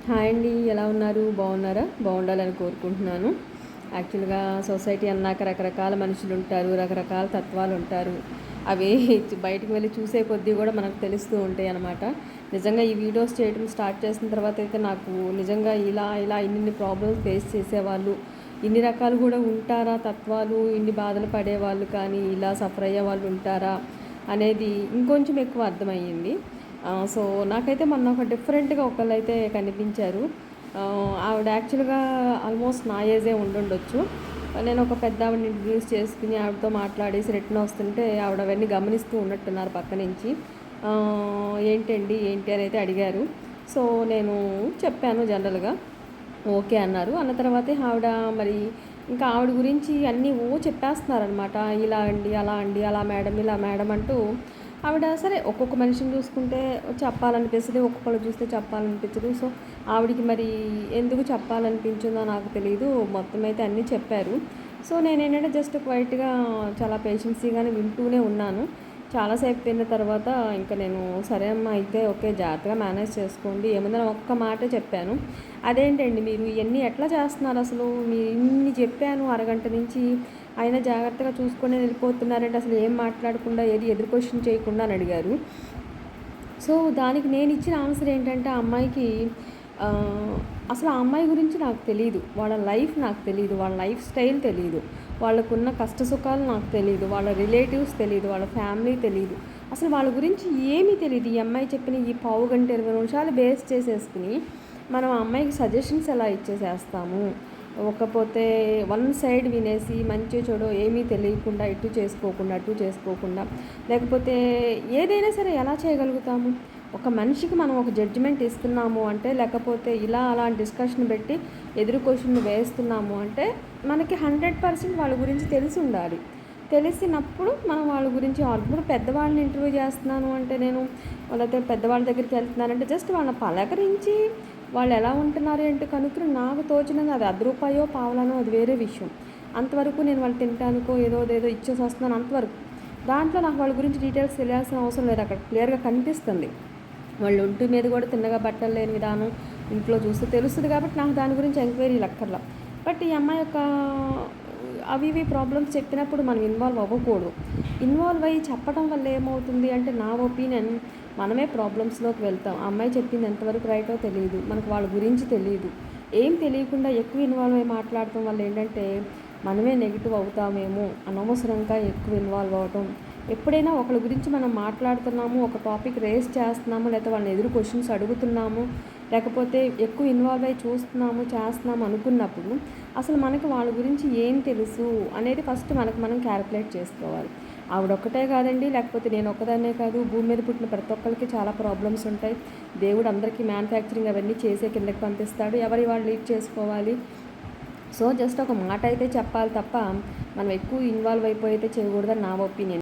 Hi అండి, ఎలా ఉన్నారు? బాగున్నారా? బాగుండాలని కోరుకుంటున్నాను. యాక్చువల్గా సొసైటీ అన్నాక రకరకాల మనుషులు ఉంటారు, రకరకాల తత్వాలు ఉంటారు. అవి బయటకు వెళ్ళి చూసే కొద్దీ కూడా మనకు తెలుస్తూ ఉంటాయి అన్నమాట. నిజంగా ఈ వీడియోస్ చేయడం స్టార్ట్ చేసిన తర్వాత అయితే నాకు నిజంగా ఇలా ఇలా ఇన్ని ప్రాబ్లమ్స్ ఫేస్ చేసేవాళ్ళు, ఇన్ని రకాలు కూడా ఉంటారా తత్వాలు, ఇన్ని బాధలు పడేవాళ్ళు కానీ ఇలా సఫర్ అయ్యే వాళ్ళు ఉంటారా అనేది ఇంకొంచెం ఎక్కువ అర్థమయ్యింది. సో నాకైతే మొన్న ఒక డిఫరెంట్గా ఒకళ్ళైతే కనిపించారు. ఆవిడ యాక్చువల్గా ఆల్మోస్ట్ నా ఏజే ఉండుండొచ్చు. నేను ఒక పెద్ద ఆవిడని ఇంట్రడ్యూస్ చేసుకుని ఆవిడతో మాట్లాడేసి రిటర్న్ వస్తుంటే ఆవిడ అవన్నీ గమనిస్తూ ఉన్నట్టున్నారు పక్క నుంచి. ఏంటండి ఏంటి అని అయితే అడిగారు. సో నేను చెప్పాను జనరల్గా. ఓకే అన్నారు. అన్న తర్వాతే ఆవిడ మరి ఇంకా ఆవిడ గురించి అన్నీ చెప్పేస్తున్నారనమాట. ఇలా అండి, అలా అండి, అలా మేడం, ఇలా మేడం అంటూ ఆవిడ సరే ఒక్కొక్క మనిషిని చూసుకుంటే చెప్పాలనిపిస్తుంది, ఒక్కొక్కరు చూస్తే చెప్పాలనిపించదు. సో ఆవిడికి మరి ఎందుకు చెప్పాలనిపించిందో నాకు తెలియదు. మొత్తం అయితే అన్నీ చెప్పారు. సో నేనేంటంటే జస్ట్ క్వైట్గా చాలా పేషెన్సీగానే వింటూనే ఉన్నాను. చాలాసేపు అయిన తర్వాత ఇంకా నేను సరే అమ్మ అయితే ఓకే, జాగ్రత్తగా మేనేజ్ చేసుకోండి ఏముందని ఒక్క మాట చెప్పాను. అదేంటండి మీరు ఇవన్నీ ఎట్లా చేస్తున్నారు అసలు? మీరు ఇన్ని చెప్పాను అరగంట నుంచి, అయినా జాగ్రత్తగా చూసుకొని వెళ్ళిపోతున్నారంటే అసలు ఏం మాట్లాడకుండా ఏది ఎదురు క్వశ్చన్ చేయకుండా అని అడిగారు. సో దానికి నేను ఇచ్చిన ఆన్సర్ ఏంటంటే ఆ అమ్మాయికి అసలు ఆ అమ్మాయి గురించి నాకు తెలియదు, వాళ్ళ లైఫ్ నాకు తెలియదు, వాళ్ళ లైఫ్ స్టైల్ తెలియదు, వాళ్ళకున్న కష్ట సుఖాలు నాకు తెలియదు, వాళ్ళ రిలేటివ్స్ తెలియదు, వాళ్ళ ఫ్యామిలీ తెలియదు, అసలు వాళ్ళ గురించి ఏమీ తెలియదు. ఈ అమ్మాయి చెప్పిన ఈ పావు గంట 20 నిమిషాలు బేస్ చేసేసుకుని మనం ఆ అమ్మాయికి సజెషన్స్ ఎలా ఇచ్చేసేస్తాము? ఒక్కపోతే వన్ సైడ్ వినేసి మంచి చెడు ఏమీ తెలియకుండా ఇటు చేసుకోకుండా అటు చేసుకోకుండా, లేకపోతే ఏదైనా సరే ఎలా చేయగలుగుతాము? ఒక మనిషికి మనం ఒక జడ్జిమెంట్ ఇస్తున్నాము అంటే, లేకపోతే ఇలా అలాంటి డిస్కషన్ పెట్టి ఎదురు క్వశ్చన్ వేస్తున్నాము అంటే మనకి 100% వాళ్ళ గురించి తెలిసి ఉండాలి. తెలిసినప్పుడు మనం వాళ్ళ గురించి ఇప్పుడు పెద్దవాళ్ళని ఇంటర్వ్యూ చేస్తున్నాను అంటే, నేను వాళ్ళతో పెద్దవాళ్ళ దగ్గరికి వెళ్తున్నానంటే జస్ట్ వాళ్ళని పలకరించి వాళ్ళు ఎలా ఉంటున్నారు ఏంటి కనుక్కుని నాకు తోచినది, అది 10 రూపాయో పావలానో అది వేరే విషయం. అంతవరకు నేను వాళ్ళు తినడానికో ఏదో ఇచ్చేసి వస్తున్నాను అంతవరకు. దాంట్లో నాకు వాళ్ళ గురించి డీటెయిల్స్ తెలియాల్సిన అవసరం లేదు. అక్కడ క్లియర్గా కనిపిస్తుంది. వాళ్ళు ఒంటి మీద కూడా తిన్నగా బట్టలు లేని విధానం ఇంట్లో చూస్తే తెలుస్తుంది. కాబట్టి నాకు దాని గురించి ఎంక్వైరీ లక్కర్లా. బట్ ఈ అమ్మాయి యొక్క అవి ఇవి ప్రాబ్లమ్స్ చెప్పినప్పుడు మనం ఇన్వాల్వ్ అవ్వకూడదు. ఇన్వాల్వ్ అయ్యి చెప్పడం వల్ల ఏమవుతుంది అంటే, నా ఒపీనియన్, మనమే ప్రాబ్లమ్స్లోకి వెళ్తాం. అమ్మాయి చెప్పింది ఎంతవరకు రైటో తెలియదు, మనకు వాళ్ళ గురించి తెలియదు. ఏం తెలియకుండా ఎక్కువ ఇన్వాల్వ్ అయ్యి మాట్లాడటం వల్ల ఏంటంటే మనమే నెగిటివ్ అవుతామేమో. అనవసరంగా ఎక్కువ ఇన్వాల్వ్ అవ్వటం. ఎప్పుడైనా ఒకరి గురించి మనం మాట్లాడుతున్నాము, ఒక టాపిక్ రేస్ చేస్తున్నాము, లేకపోతే వాళ్ళని ఎదురు క్వశ్చన్స్ అడుగుతున్నాము, లేకపోతే ఎక్కువ ఇన్వాల్వ్ అయ్యి చూస్తున్నాము చేస్తున్నాము అనుకున్నప్పుడు అసలు మనకు వాళ్ళ గురించి ఏం తెలుసు అనేది ఫస్ట్ మనం క్యాలిక్యులేట్ చేసుకోవాలి. ఆవిడొక్కటే కాదండి, లేకపోతే నేను ఒక్కదాన్నే కాదు, భూమి మీద పుట్టిన ప్రతి ఒక్కరికి చాలా ప్రాబ్లమ్స్ ఉంటాయి. దేవుడు అందరికీ మ్యానుఫ్యాక్చరింగ్ అవన్నీ చేసే కిందకి పంపిస్తాడు. ఎవరి వాళ్ళు లీడ్ చేసుకోవాలి. సో జస్ట్ ఒక మాట అయితే చెప్పాలి తప్ప మనం ఎక్కువ ఇన్వాల్వ్ అయిపోయి అయితే చేయకూడదని నా ఒపీనియన్.